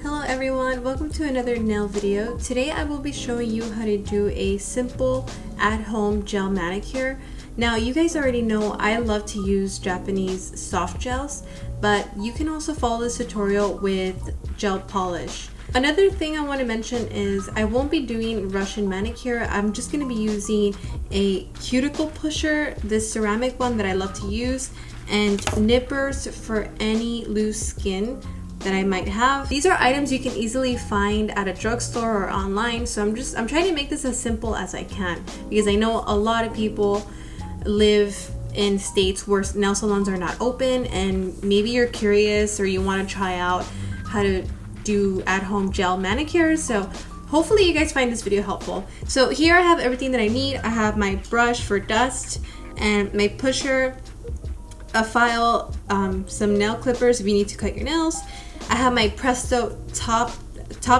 Hello everyone, welcome to another nail video. Today I will be showing you how to do a simple at-home gel manicure. Now you guys already know I love to use Japanese soft gels, but you can also follow this tutorial with gel polish. Another thing I want to mention is I won't be doing Russian manicure. I'm just going to be using a cuticle pusher, this ceramic one that I love to use, and nippers for any loose skin that I might have. These are items you can easily find at a drugstore or online, so I'm trying to make this as simple as I can, because I know a lot of people live in states where nail salons are not open, and maybe you're curious or you want to try out how to do at-home gel manicures. So hopefully you guys find this video helpful. So here I have everything that I need. I have my brush for dust and my pusher, a file, some nail clippers if you need to cut your nails. I have my Presto top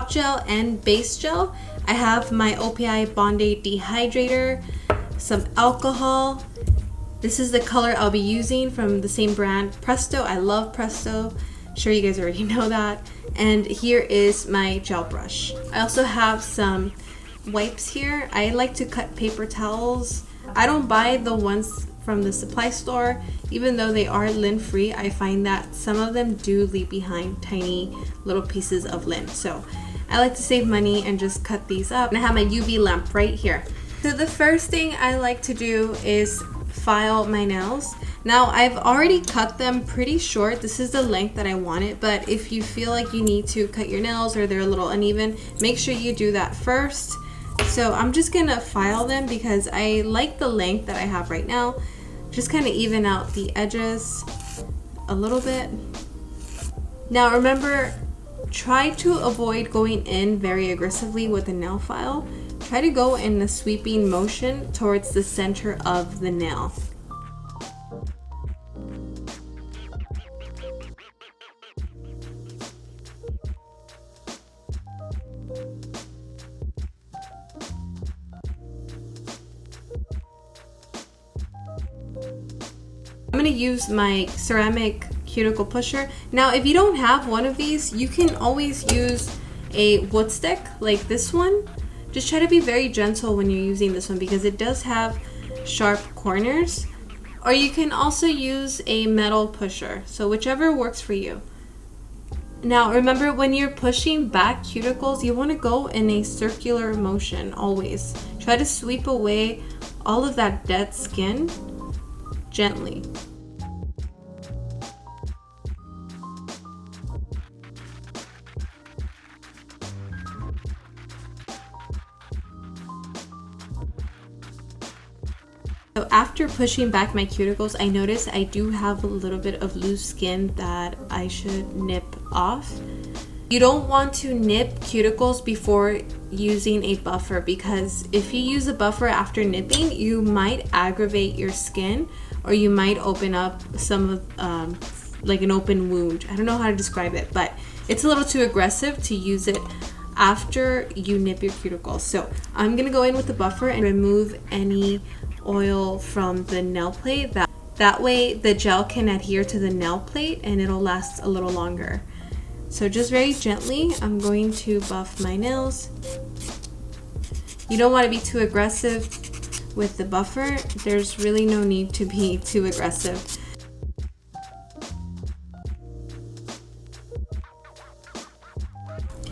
gel and base gel. I have my OPI Bond-Aid dehydrator, some alcohol. This is the color I'll be using from the same brand, Presto. I love Presto. I'm sure you guys already know that. And here is my gel brush. I also have some wipes here. I like to cut paper towels. I don't buy the ones from the supply store, even though they are lint free. I find that some of them do leave behind tiny little pieces of lint, so I like to save money and just cut these up. And I have my UV lamp right here. So the first thing I like to do is file my nails. Now I've already cut them pretty short. This is the length that I want it, but if you feel like you need to cut your nails or they're a little uneven, make sure you do that first. So I'm just gonna file them because I like the length that I have right now. Just kind of even out the edges a little bit. Now remember, try to avoid going in very aggressively with a nail file. Try to go in a sweeping motion towards the center of the nail. I'm going to use my ceramic cuticle pusher. Now if you don't have one of these, you can always use a wood stick like this one. Just try to be very gentle when you're using this one because it does have sharp corners. Or you can also use a metal pusher, so whichever works for you. Now remember, when you're pushing back cuticles, you want to go in a circular motion always. Try to sweep away all of that dead skin gently. So after pushing back my cuticles, I notice I do have a little bit of loose skin that I should nip off. You don't want to nip cuticles before using a buffer, because if you use a buffer after nipping, you might aggravate your skin, or you might open up some of like an open wound. I don't know how to describe it, but it's a little too aggressive to use it after you nip your cuticles. So I'm gonna go in with the buffer and remove any oil from the nail plate. That way the gel can adhere to the nail plate and it'll last a little longer. So just very gently, I'm going to buff my nails. You don't want to be too aggressive with the buffer. There's really no need to be too aggressive.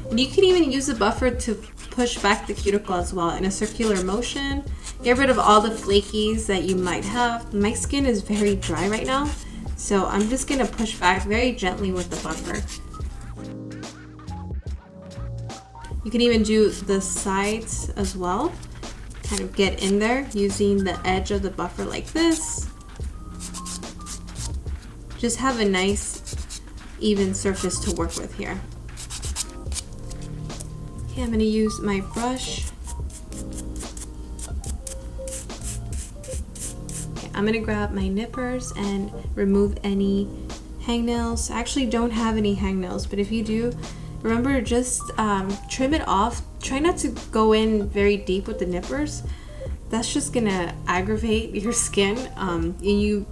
And you can even use the buffer to push back the cuticle as well in a circular motion. Get rid of all the flakies that you might have. My skin is very dry right now, so I'm just gonna push back very gently with the buffer. You can even do the sides as well. Kind of get in there using the edge of the buffer like this. Just have a nice even surface to work with here. Okay, I'm gonna use my brush. Okay, I'm gonna grab my nippers and remove any hangnails. I actually don't have any hangnails, but if you do, remember, just trim it off. Try not to go in very deep with the nippers. That's just gonna aggravate your skin, and you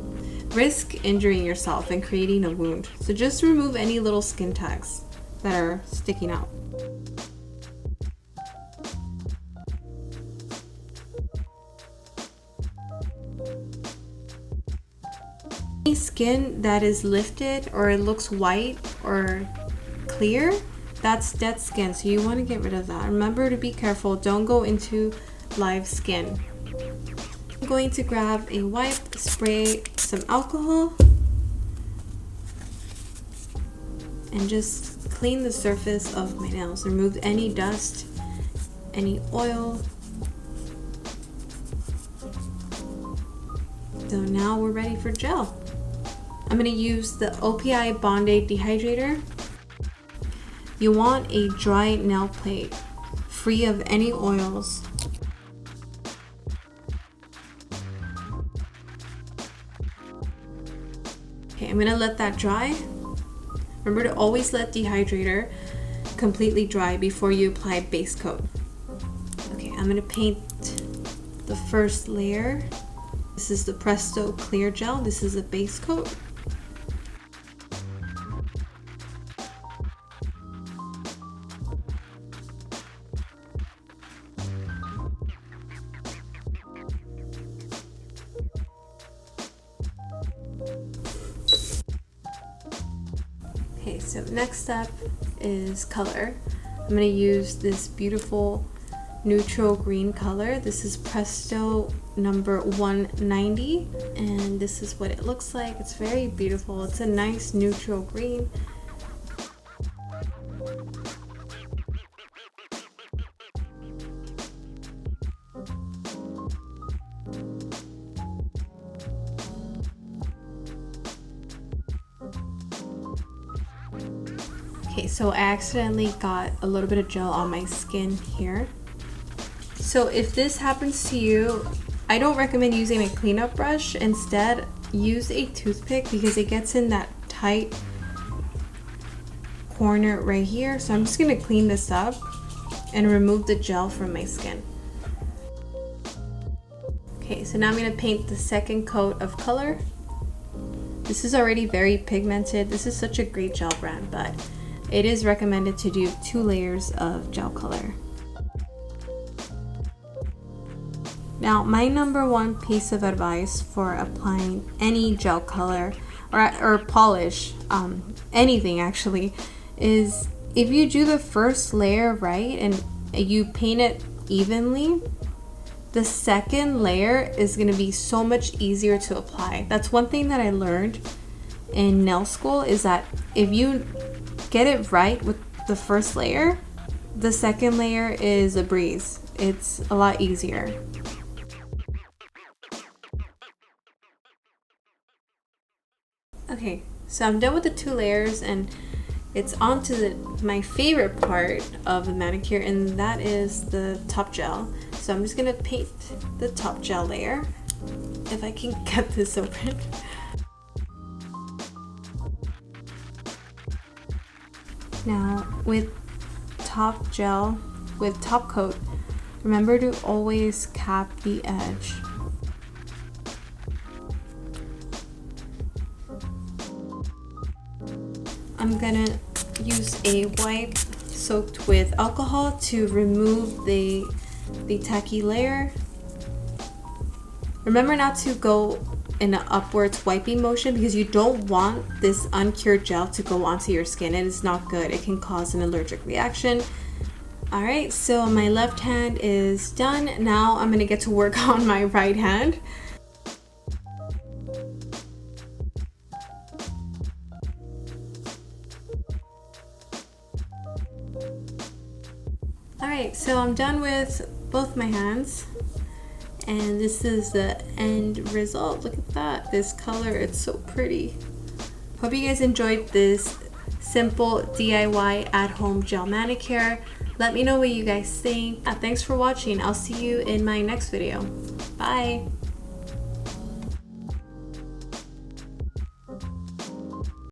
risk injuring yourself and creating a wound. So just remove any little skin tags. that are sticking out. Any skin that is lifted or it looks white or clear, that's dead skin, so you want to get rid of that. Remember to be careful, don't go into live skin. I'm going to grab a wipe, spray some alcohol, and just clean the surface of my nails. Remove any dust, any oil. So now we're ready for gel. I'm going to use the OPI Bond-Aid Dehydrator. You want a dry nail plate, free of any oils. Okay, I'm going to let that dry. Remember to always let dehydrator completely dry before you apply base coat. Okay, I'm going to paint the first layer. This is the Presto Clear Gel. This is a base coat. Okay, so next up is color. I'm going to use this beautiful neutral green color. This is Presto number 190, and this is what it looks like. It's very beautiful. It's a nice neutral green. Okay, so I accidentally got a little bit of gel on my skin here. So if this happens to you, I don't recommend using a cleanup brush. Instead, use a toothpick because it gets in that tight corner right here. So I'm just gonna clean this up and remove the gel from my skin. Okay, so now I'm gonna paint the second coat of color. This is already very pigmented. This is such a great gel brand, but it is recommended to do 2 layers of gel color. Now, my number one piece of advice for applying any gel color or polish, anything actually, is if you do the first layer right and you paint it evenly, the second layer is going to be so much easier to apply. That's one thing that I learned in nail school, is that if you get it right with the first layer, the second layer is a breeze. It's a lot easier. Okay, so I'm done with the 2 layers and it's on to my favorite part of the manicure, and that is the top gel. So I'm just gonna paint the top gel layer, if I can get this open. Now with top gel, with top coat, remember to always cap the edge. I'm gonna use a wipe soaked with alcohol to remove the tacky layer. Remember not to go in an upwards wiping motion because you don't want this uncured gel to go onto your skin. It is not good. It can cause an allergic reaction. Alright, so my left hand is done. Now I'm gonna get to work on my right hand. Alright, so I'm done with both my hands, and this is the end result. Look at that, this color, it's so pretty. Hope you guys enjoyed this simple DIY at-home gel manicure. Let me know what you guys think. Thanks for watching. I'll see you in my next video. Bye.